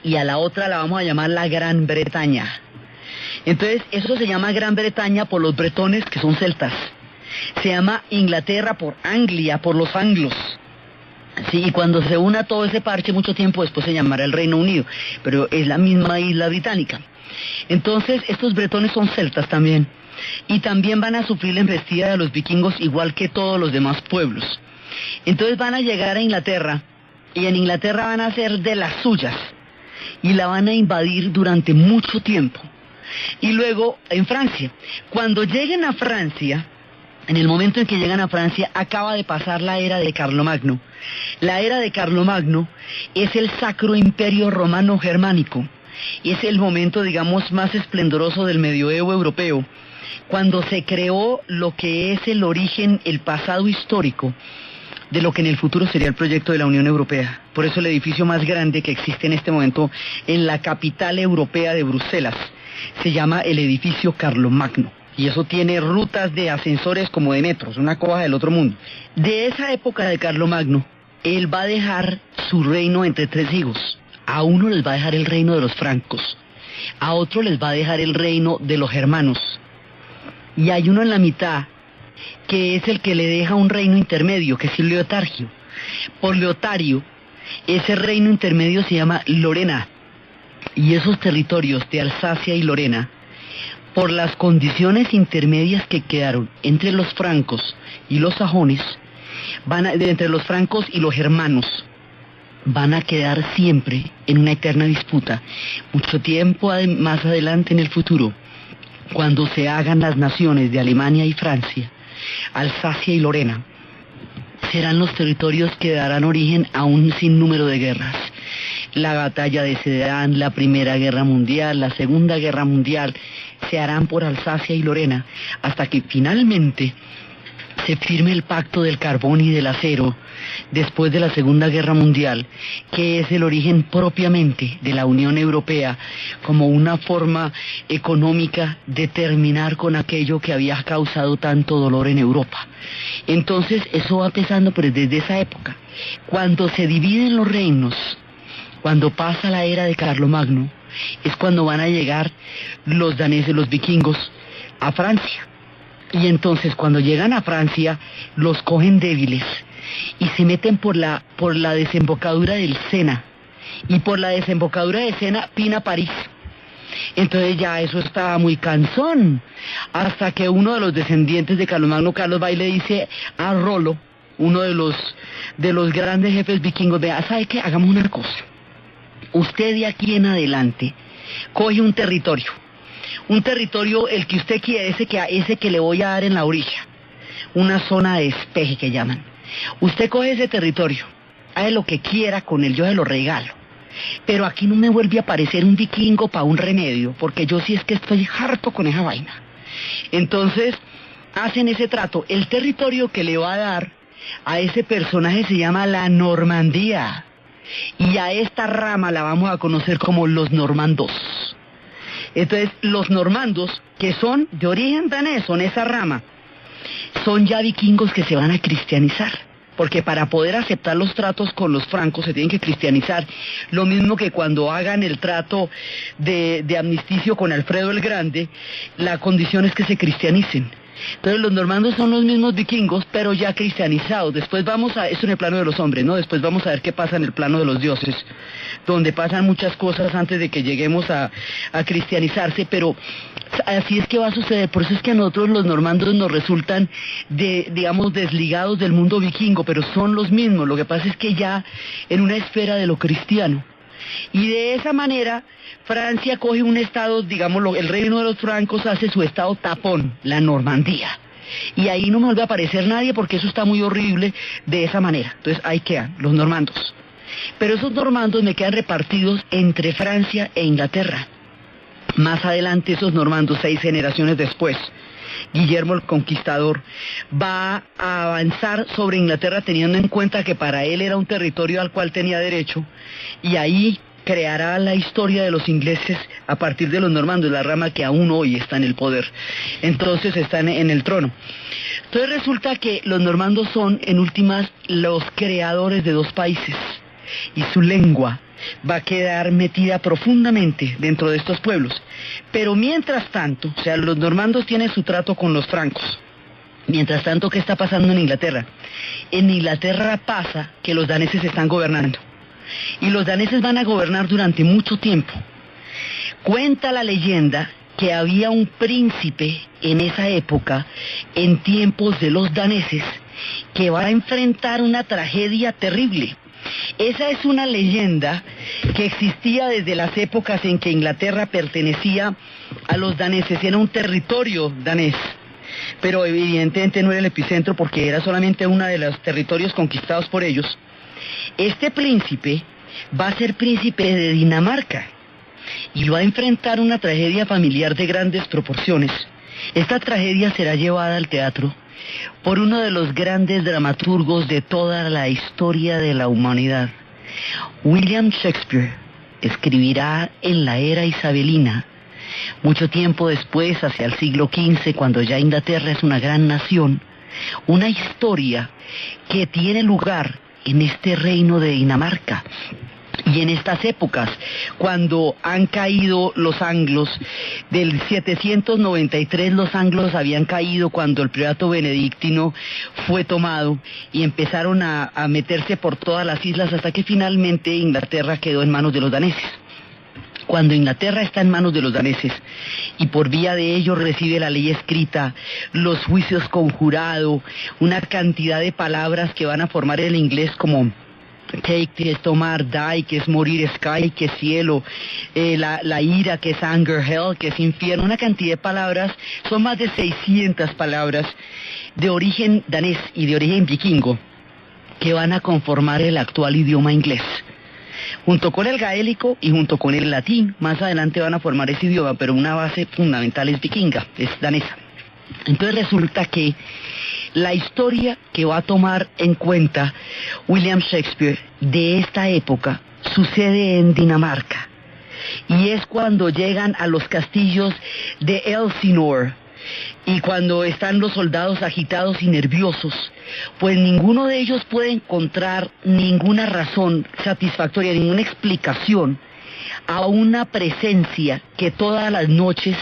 y a la otra la vamos a llamar la Gran Bretaña. Entonces, eso se llama Gran Bretaña por los bretones, que son celtas. Se llama Inglaterra por Anglia, por los anglos. Sí, y cuando se una todo ese parche, mucho tiempo después se llamará el Reino Unido, pero es la misma isla británica. Entonces, estos bretones son celtas también, y también van a sufrir la embestida de los vikingos, igual que todos los demás pueblos. Entonces van a llegar a Inglaterra, y en Inglaterra van a hacer de las suyas, y la van a invadir durante mucho tiempo. Y luego en Francia, cuando lleguen a Francia, en el momento en que llegan a Francia, acaba de pasar la era de Carlomagno. La era de Carlomagno es el Sacro Imperio Romano Germánico, y es el momento, digamos, más esplendoroso del medioevo europeo, cuando se creó lo que es el origen, el pasado histórico de lo que en el futuro sería el proyecto de la Unión Europea. Por eso el edificio más grande que existe en este momento en la capital europea de Bruselas se llama el edificio Carlomagno, y eso tiene rutas de ascensores como de metros, una cosa del otro mundo. De esa época de Carlomagno, él va a dejar su reino entre tres hijos. A uno les va a dejar el reino de los francos, a otro les va a dejar el reino de los germanos, y hay uno en la mitad que es el que le deja un reino intermedio, que es el Leotargio. Por Leotario, ese reino intermedio se llama Lorena, y esos territorios de Alsacia y Lorena, por las condiciones intermedias que quedaron entre los francos y los sajones, entre los francos y los germanos, van a quedar siempre en una eterna disputa. Mucho tiempo más adelante en el futuro, cuando se hagan las naciones de Alemania y Francia, Alsacia y Lorena serán los territorios que darán origen a un sinnúmero de guerras. La batalla de Sedan, la Primera Guerra Mundial, la Segunda Guerra Mundial, se harán por Alsacia y Lorena, hasta que finalmente se firme el Pacto del Carbón y del Acero, después de la Segunda Guerra Mundial, que es el origen propiamente de la Unión Europea, como una forma económica de terminar con aquello que había causado tanto dolor en Europa. Entonces eso va empezando, pero desde esa época. Cuando se dividen los reinos, cuando pasa la era de Carlomagno, es cuando van a llegar los daneses, los vikingos, a Francia. Y entonces cuando llegan a Francia, los cogen débiles y se meten por la desembocadura del Sena. Y por la desembocadura de Sena, Pina París. Entonces ya eso estaba muy cansón, hasta que uno de los descendientes de Carlomagno, Carlos va y le dice a Rollo, uno de los grandes jefes vikingos, vea, ¿sabe qué? Hagamos una cosa. Usted de aquí en adelante coge un territorio, el que usted quiere, ese que le voy a dar en la orilla, una zona de despeje que llaman. Usted coge ese territorio, haga lo que quiera con él, yo se lo regalo. Pero aquí no me vuelve a aparecer un vikingo para un remedio, porque yo sí es que estoy harto con esa vaina. Entonces, hacen ese trato. El territorio que le va a dar a ese personaje se llama la Normandía. Y a esta rama la vamos a conocer como los normandos. Entonces, los normandos, que son de origen danés, son esa rama, son ya vikingos que se van a cristianizar. Porque para poder aceptar los tratos con los francos se tienen que cristianizar. Lo mismo que cuando hagan el trato de amnisticio con Alfredo el Grande, la condición es que se cristianicen. Entonces los normandos son los mismos vikingos, pero ya cristianizados. Después vamos a, eso en el plano de los hombres, ¿no? Después vamos a ver qué pasa en el plano de los dioses, donde pasan muchas cosas antes de que lleguemos a cristianizarse, pero así es que va a suceder. Por eso es que a nosotros los normandos nos resultan, digamos, desligados del mundo vikingo, pero son los mismos. Lo que pasa es que ya en una esfera de lo cristiano. Y de esa manera, Francia coge un estado, digamos, el reino de los francos hace su estado tapón, la Normandía. Y ahí no me vuelve a aparecer nadie porque eso está muy horrible de esa manera. Entonces ahí quedan los normandos. Pero esos normandos me quedan repartidos entre Francia e Inglaterra. Más adelante esos normandos, 6 generaciones después, Guillermo el Conquistador va a avanzar sobre Inglaterra teniendo en cuenta que para él era un territorio al cual tenía derecho, y ahí creará la historia de los ingleses a partir de los normandos, la rama que aún hoy está en el poder. Entonces están en el trono. Entonces resulta que los normandos son, en últimas, los creadores de 2 países, y su lengua va a quedar metida profundamente dentro de estos pueblos. Pero mientras tanto, o sea, los normandos tienen su trato con los francos. Mientras tanto, ¿qué está pasando en Inglaterra? En Inglaterra pasa que los daneses están gobernando. Y los daneses van a gobernar durante mucho tiempo. Cuenta la leyenda que había un príncipe en esa época, en tiempos de los daneses, que va a enfrentar una tragedia terrible. Esa es una leyenda que existía desde las épocas en que Inglaterra pertenecía a los daneses, era un territorio danés, pero evidentemente no era el epicentro porque era solamente uno de los territorios conquistados por ellos. Este príncipe va a ser príncipe de Dinamarca y va a enfrentar una tragedia familiar de grandes proporciones. Esta tragedia será llevada al teatro por uno de los grandes dramaturgos de toda la historia de la humanidad. William Shakespeare escribirá en la era isabelina, mucho tiempo después, hacia el siglo XV, cuando ya Inglaterra es una gran nación, una historia que tiene lugar en este reino de Dinamarca. Y en estas épocas, cuando han caído los anglos, del 793 los anglos habían caído cuando el priorato benedictino fue tomado y empezaron a meterse por todas las islas hasta que finalmente Inglaterra quedó en manos de los daneses. Cuando Inglaterra está en manos de los daneses y por vía de ellos recibe la ley escrita, los juicios con jurado, una cantidad de palabras que van a formar el inglés como take, que es tomar, die, que es morir, sky, que es cielo, la ira, que es anger, hell, que es infierno, una cantidad de palabras, son más de 600 palabras de origen danés y de origen vikingo que van a conformar el actual idioma inglés. Junto con el gaélico y junto con el latín, más adelante van a formar ese idioma, pero una base fundamental es vikinga, es danesa. Entonces resulta que la historia que va a tomar en cuenta William Shakespeare de esta época sucede en Dinamarca. Y es cuando llegan a los castillos de Elsinore, y cuando están los soldados agitados y nerviosos, pues ninguno de ellos puede encontrar ninguna razón satisfactoria, ninguna explicación a una presencia que todas las noches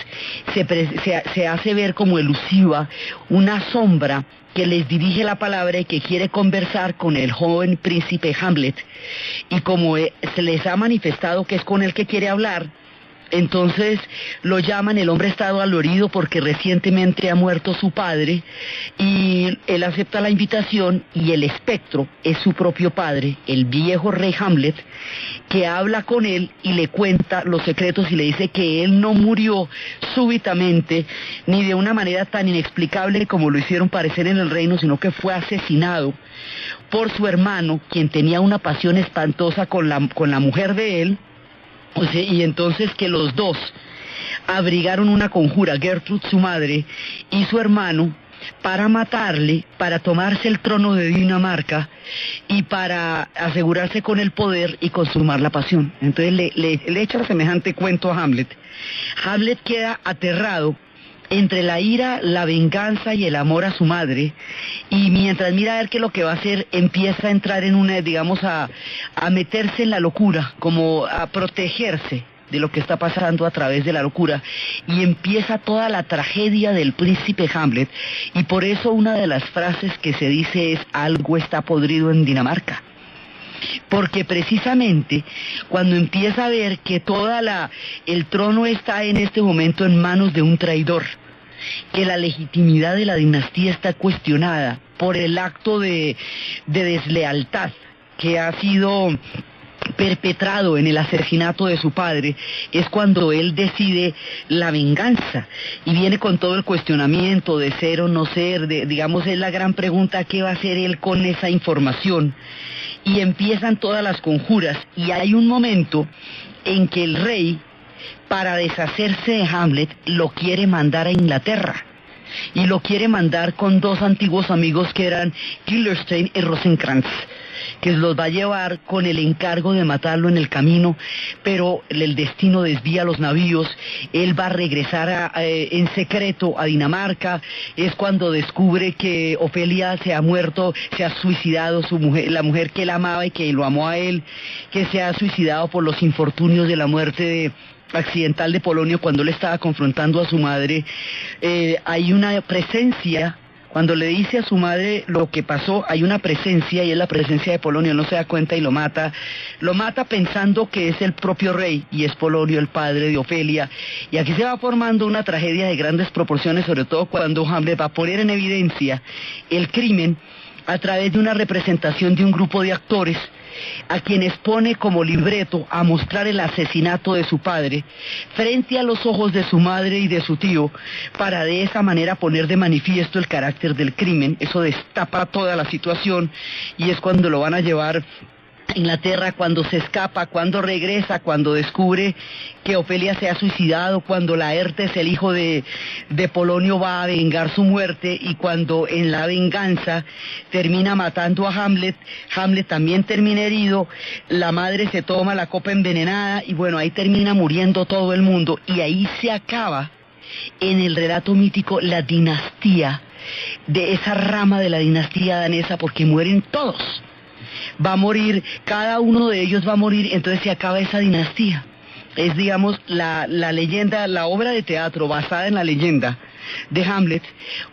se hace ver como elusiva, una sombra que les dirige la palabra y que quiere conversar con el joven príncipe Hamlet, y como se les ha manifestado que es con el que quiere hablar, entonces lo llaman. El hombre está dolorido porque recientemente ha muerto su padre, y él acepta la invitación, y el espectro es su propio padre, el viejo rey Hamlet, que habla con él y le cuenta los secretos y le dice que él no murió súbitamente ni de una manera tan inexplicable como lo hicieron parecer en el reino, sino que fue asesinado por su hermano, quien tenía una pasión espantosa con la mujer de él. O sea, y entonces que los dos abrigaron una conjura, Gertrude, su madre, y su hermano, para matarle, para tomarse el trono de Dinamarca y para asegurarse con el poder y consumar la pasión. Entonces le echa semejante cuento a Hamlet. Hamlet queda aterrado entre la ira, la venganza y el amor a su madre, y mientras mira a ver qué es lo que va a hacer, empieza a entrar en una, digamos, a meterse en la locura, como a protegerse de lo que está pasando a través de la locura, y empieza toda la tragedia del príncipe Hamlet, y por eso una de las frases que se dice es: algo está podrido en Dinamarca. Porque precisamente cuando empieza a ver que el trono está en este momento en manos de un traidor, que la legitimidad de la dinastía está cuestionada por el acto de deslealtad que ha sido perpetrado en el asesinato de su padre, es cuando él decide la venganza, y viene con todo el cuestionamiento de ser o no ser, digamos, es la gran pregunta: ¿qué va a hacer él con esa información? Y empiezan todas las conjuras, y hay un momento en que el rey, para deshacerse de Hamlet, lo quiere mandar a Inglaterra, y lo quiere mandar con dos antiguos amigos que eran Guildenstern y Rosencrantz, que los va a llevar con el encargo de matarlo en el camino, pero el destino desvía los navíos. Él va a regresar en secreto a Dinamarca. Es cuando descubre que Ofelia se ha muerto, se ha suicidado, su mujer, la mujer que él amaba y que lo amó a él, que se ha suicidado por los infortunios de la muerte accidental de Polonio cuando él estaba confrontando a su madre. Hay una presencia. Cuando le dice a su madre lo que pasó, hay una presencia, y es la presencia de Polonio. Él no se da cuenta y lo mata pensando que es el propio rey, y es Polonio, el padre de Ofelia. Y aquí se va formando una tragedia de grandes proporciones, sobre todo cuando Hamlet va a poner en evidencia el crimen a través de una representación de un grupo de actores, a quienes pone como libreto a mostrar el asesinato de su padre frente a los ojos de su madre y de su tío, para de esa manera poner de manifiesto el carácter del crimen. Eso destapa toda la situación, y es cuando lo van a llevar a Inglaterra, cuando se escapa, cuando regresa, cuando descubre que Ofelia se ha suicidado, cuando Laertes, el hijo de Polonio, va a vengar su muerte, y cuando en la venganza termina matando a Hamlet. Hamlet también termina herido, la madre se toma la copa envenenada, y bueno, ahí termina muriendo todo el mundo, y ahí se acaba en el relato mítico la dinastía, de esa rama de la dinastía danesa, porque mueren todos. Va a morir, cada uno de ellos va a morir, entonces se acaba esa dinastía. Es, digamos, la leyenda, la obra de teatro basada en la leyenda de Hamlet,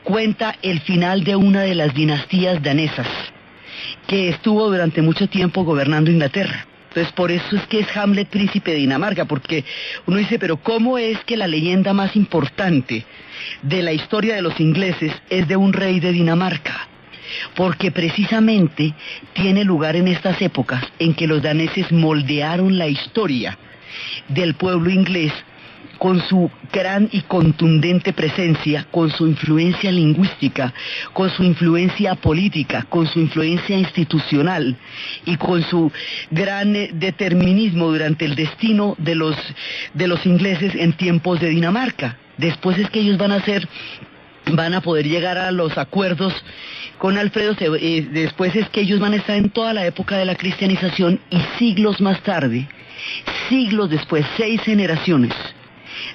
cuenta el final de una de las dinastías danesas que estuvo durante mucho tiempo gobernando Inglaterra. Entonces, por eso es que es Hamlet príncipe de Dinamarca, porque uno dice, pero ¿cómo es que la leyenda más importante de la historia de los ingleses es de un rey de Dinamarca? Porque precisamente tiene lugar en estas épocas en que los daneses moldearon la historia del pueblo inglés con su gran y contundente presencia, con su influencia lingüística, con su influencia política, con su influencia institucional y con su gran determinismo durante el destino de los ingleses en tiempos de Dinamarca. Después es que ellos van a poder llegar a los acuerdos con Alfredo. Después es que ellos van a estar en toda la época de la cristianización, y siglos más tarde, siglos después, 6 generaciones,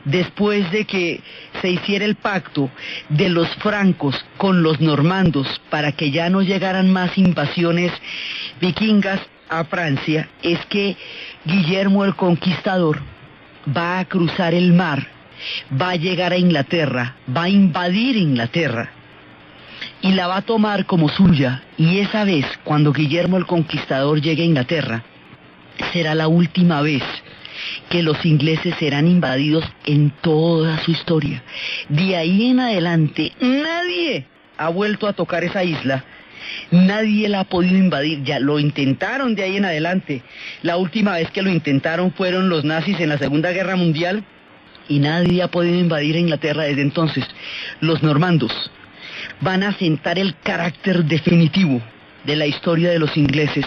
después de que se hiciera el pacto de los francos con los normandos para que ya no llegaran más invasiones vikingas a Francia, es que Guillermo el Conquistador va a cruzar el mar, va a llegar a Inglaterra, va a invadir Inglaterra y la va a tomar como suya, y esa vez, cuando Guillermo el Conquistador llegue a Inglaterra, será la última vez que los ingleses serán invadidos en toda su historia. De ahí en adelante, nadie ha vuelto a tocar esa isla, nadie la ha podido invadir, ya lo intentaron de ahí en adelante. La última vez que lo intentaron fueron los nazis en la Segunda Guerra Mundial, y nadie ha podido invadir a Inglaterra desde entonces. Los normandos van a sentar el carácter definitivo de la historia de los ingleses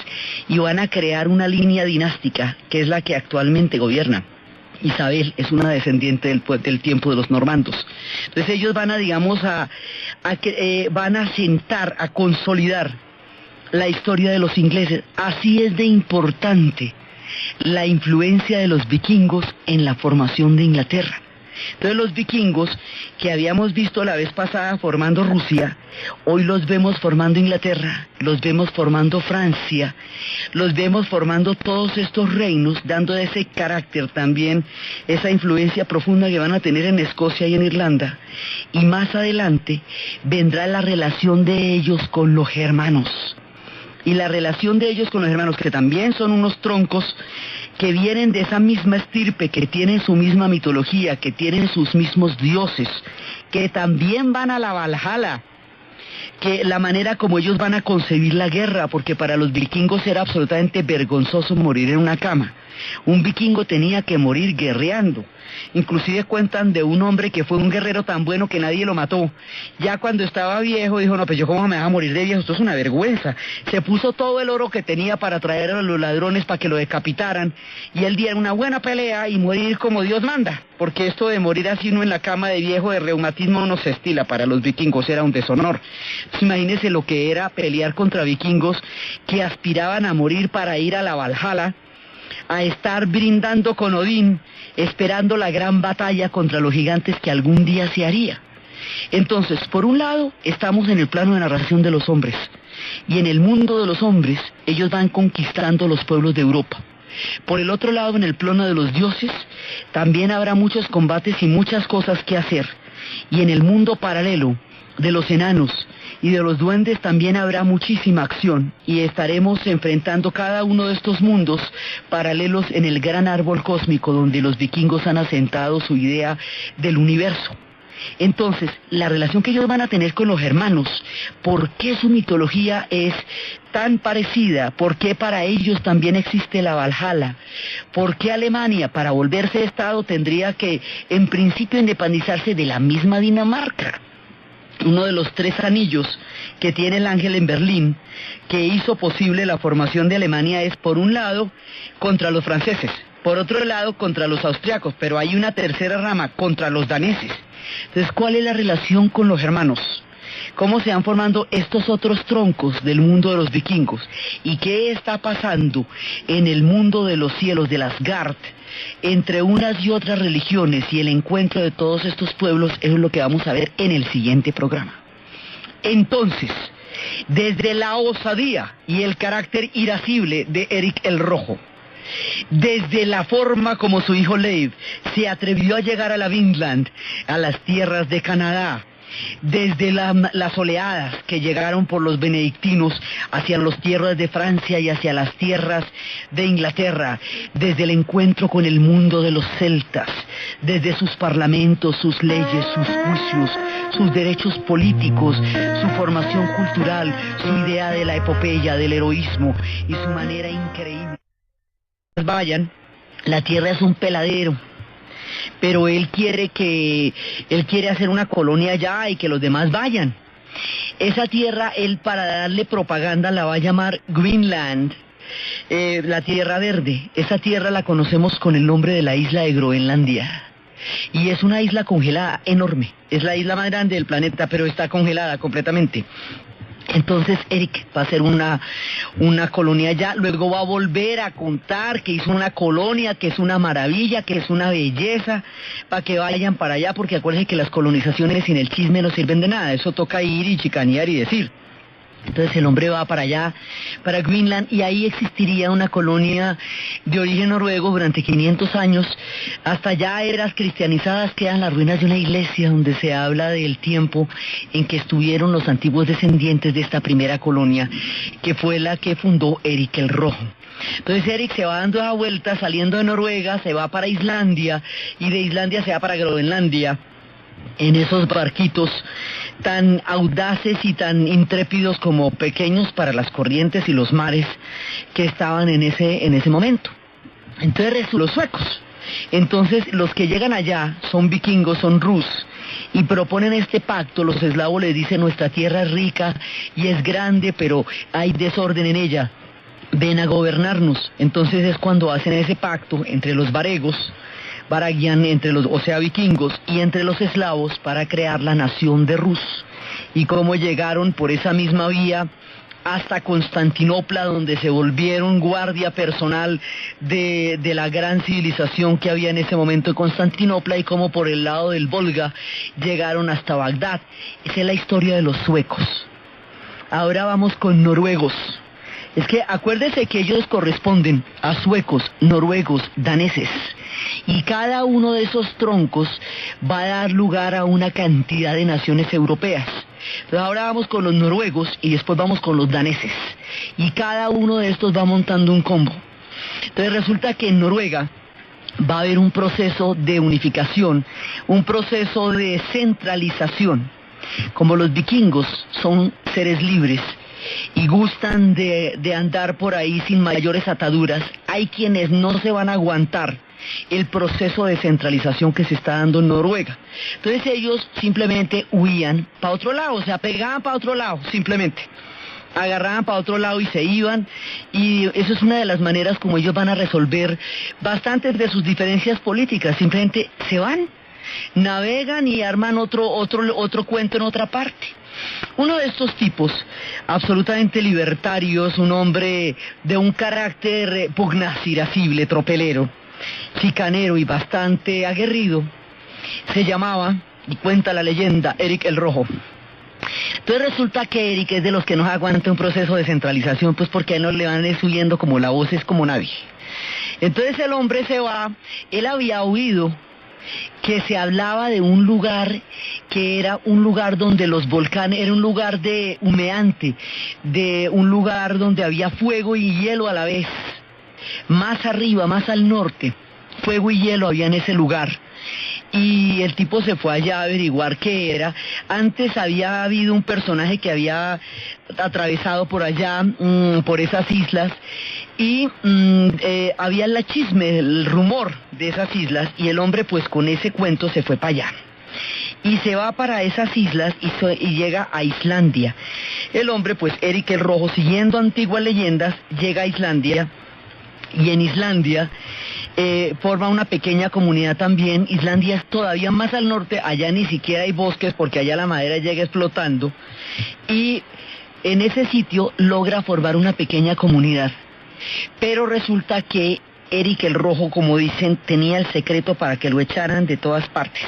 y van a crear una línea dinástica que es la que actualmente gobierna. Isabel es una descendiente del tiempo de los normandos. Entonces ellos van a, digamos, van a sentar, a consolidar la historia de los ingleses. Así es de importante la influencia de los vikingos en la formación de Inglaterra. Entonces los vikingos que habíamos visto la vez pasada formando Rusia, hoy los vemos formando Inglaterra, los vemos formando Francia, los vemos formando todos estos reinos, dando ese carácter también, esa influencia profunda que van a tener en Escocia y en Irlanda. Y más adelante vendrá la relación de ellos con los germanos. Y la relación de ellos con los germanos, que también son unos troncos que vienen de esa misma estirpe, que tienen su misma mitología, que tienen sus mismos dioses, que también van a la Valhalla, que la manera como ellos van a concebir la guerra, porque para los vikingos era absolutamente vergonzoso morir en una cama. Un vikingo tenía que morir guerreando. Inclusive cuentan de un hombre que fue un guerrero tan bueno que nadie lo mató. Ya cuando estaba viejo dijo, no, pues yo cómo me voy a morir de viejo, esto es una vergüenza. Se puso todo el oro que tenía para traer a los ladrones para que lo decapitaran, y él diera una buena pelea y morir como Dios manda, porque esto de morir así uno en la cama de viejo de reumatismo no se estila. Para los vikingos era un deshonor. Entonces, imagínense lo que era pelear contra vikingos que aspiraban a morir para ir a la Valhalla, a estar brindando con Odín, esperando la gran batalla contra los gigantes que algún día se haría. Entonces, por un lado, estamos en el plano de narración de los hombres, y en el mundo de los hombres, ellos van conquistando los pueblos de Europa. Por el otro lado, en el plano de los dioses, también habrá muchos combates y muchas cosas que hacer. Y en el mundo paralelo de los enanos y de los duendes también habrá muchísima acción, y estaremos enfrentando cada uno de estos mundos paralelos en el gran árbol cósmico donde los vikingos han asentado su idea del universo. Entonces, la relación que ellos van a tener con los germanos, ¿por qué su mitología es tan parecida? ¿Por qué para ellos también existe la Valhalla? ¿Por qué Alemania, para volverse Estado, tendría que, en principio, independizarse de la misma Dinamarca? Uno de los 3 anillos que tiene el ángel en Berlín, que hizo posible la formación de Alemania, es por un lado contra los franceses, por otro lado contra los austriacos, pero hay una tercera rama contra los daneses. Entonces, ¿cuál es la relación con los germanos? ¿Cómo se van formando estos otros troncos del mundo de los vikingos? ¿Y qué está pasando en el mundo de los cielos, de Asgard, entre unas y otras religiones, y el encuentro de todos estos pueblos? Es lo que vamos a ver en el siguiente programa. Entonces, desde la osadía y el carácter irascible de Eric el Rojo, desde la forma como su hijo Leif se atrevió a llegar a la Vinland, a las tierras de Canadá, desde las oleadas que llegaron por los benedictinos hacia las tierras de Francia y hacia las tierras de Inglaterra, desde el encuentro con el mundo de los celtas, desde sus parlamentos, sus leyes, sus juicios, sus derechos políticos, su formación cultural, su idea de la epopeya, del heroísmo y su manera increíble. Vayan, la tierra es un peladero, pero él quiere hacer una colonia allá y que los demás vayan. Esa tierra, él, para darle propaganda, la va a llamar Greenland, la tierra verde. Esa tierra la conocemos con el nombre de la isla de Groenlandia, y es una isla congelada enorme. Es la isla más grande del planeta, pero está congelada completamente. Entonces Eric va a hacer una colonia allá, luego va a volver a contar que hizo una colonia, que es una maravilla, que es una belleza, para que vayan para allá, porque acuérdense que las colonizaciones sin el chisme no sirven de nada, eso toca ir y chicanear y decir. Entonces el hombre va para allá, para Greenland, y ahí existiría una colonia de origen noruego durante 500 años. Hasta ya eras cristianizadas quedan las ruinas de una iglesia donde se habla del tiempo en que estuvieron los antiguos descendientes de esta primera colonia, que fue la que fundó Erik el Rojo. Entonces Erik se va dando esa vuelta, saliendo de Noruega, se va para Islandia, y de Islandia se va para Groenlandia, en esos barquitos tan audaces y tan intrépidos como pequeños para las corrientes y los mares que estaban en ese momento. Entonces los suecos. Entonces los que llegan allá son vikingos, son rus, y proponen este pacto. Los eslavos les dicen: nuestra tierra es rica y es grande, pero hay desorden en ella, ven a gobernarnos. Entonces es cuando hacen ese pacto entre los varegos, Varagian, o sea, vikingos, y entre los eslavos, para crear la nación de Rus. Y cómo llegaron por esa misma vía hasta Constantinopla, donde se volvieron guardia personal de la gran civilización que había en ese momento en Constantinopla, y cómo por el lado del Volga llegaron hasta Bagdad. Esa es la historia de los suecos. Ahora vamos con noruegos. Es que acuérdese que ellos corresponden a suecos, noruegos, daneses, y cada uno de esos troncos va a dar lugar a una cantidad de naciones europeas. Entonces ahora vamos con los noruegos y después vamos con los daneses, y cada uno de estos va montando un combo. Entonces resulta que en Noruega va a haber un proceso de unificación, un proceso de centralización. Como los vikingos son seres libres y gustan de andar por ahí sin mayores ataduras, hay quienes no se van a aguantar el proceso de centralización que se está dando en Noruega. Entonces ellos simplemente huían para otro lado, o sea, pegaban para otro lado, simplemente agarraban para otro lado y se iban, y eso es una de las maneras como ellos van a resolver bastantes de sus diferencias políticas. Simplemente se van, navegan y arman otro cuento en otra parte. Uno de estos tipos, absolutamente libertarios, un hombre de un carácter pugnaz, irascible, tropelero, chicanero y bastante aguerrido, se llamaba, y cuenta la leyenda, Erik el Rojo. Entonces resulta que Erik es de los que no aguanta un proceso de centralización, pues porque a él no le van subiendo como la voz, es como nadie. Entonces el hombre se va. Él había oído que se hablaba de un lugar que era un lugar donde los volcanes, era un lugar de humeante, de un lugar donde había fuego y hielo a la vez. Más arriba, más al norte, fuego y hielo había en ese lugar. Y el tipo se fue allá a averiguar qué era. Antes había habido un personaje que había atravesado por allá, por esas islas, y había la chisme, el rumor de esas islas, y el hombre pues con ese cuento se fue para allá. Y se va para esas islas y llega a Islandia. El hombre, pues Erik el Rojo, siguiendo antiguas leyendas, llega a Islandia, y en Islandia forma una pequeña comunidad también. Islandia es todavía más al norte, allá ni siquiera hay bosques porque allá la madera llega explotando, y en ese sitio logra formar una pequeña comunidad. Pero resulta que Erik el Rojo, como dicen, tenía el secreto para que lo echaran de todas partes.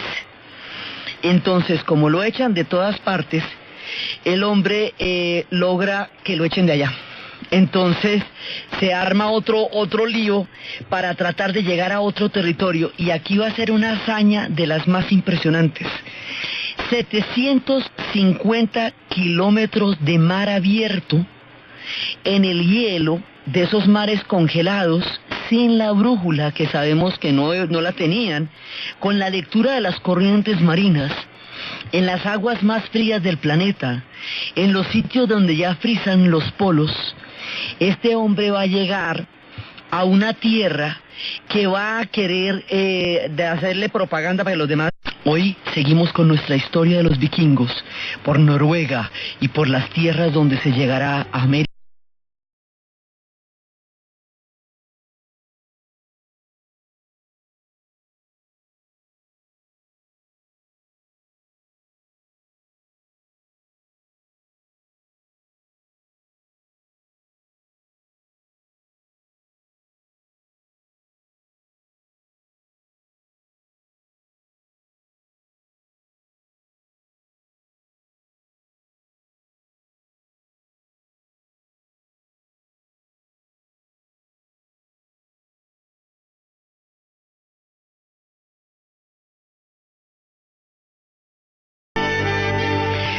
Entonces, como lo echan de todas partes, el hombre logra que lo echen de allá. Entonces se arma otro lío para tratar de llegar a otro territorio, y aquí va a ser una hazaña de las más impresionantes. 750 kilómetros de mar abierto en el hielo de esos mares congelados, sin la brújula, que sabemos que no la tenían, con la lectura de las corrientes marinas, en las aguas más frías del planeta, en los sitios donde ya frisan los polos. Este hombre va a llegar a una tierra que va a querer de hacerle propaganda para los demás. Hoy seguimos con nuestra historia de los vikingos, por Noruega y por las tierras donde se llegará a América.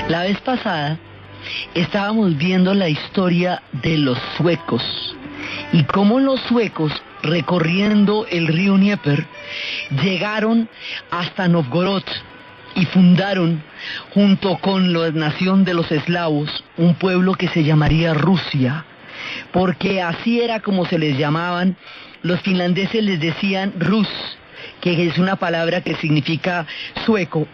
La vez pasada estábamos viendo la historia de los suecos y cómo los suecos, recorriendo el río Dnieper, llegaron hasta Novgorod y fundaron, junto con la nación de los eslavos, un pueblo que se llamaría Rusia, porque así era como se les llamaban. Los finlandeses les decían Rus, que es una palabra que significa sueco.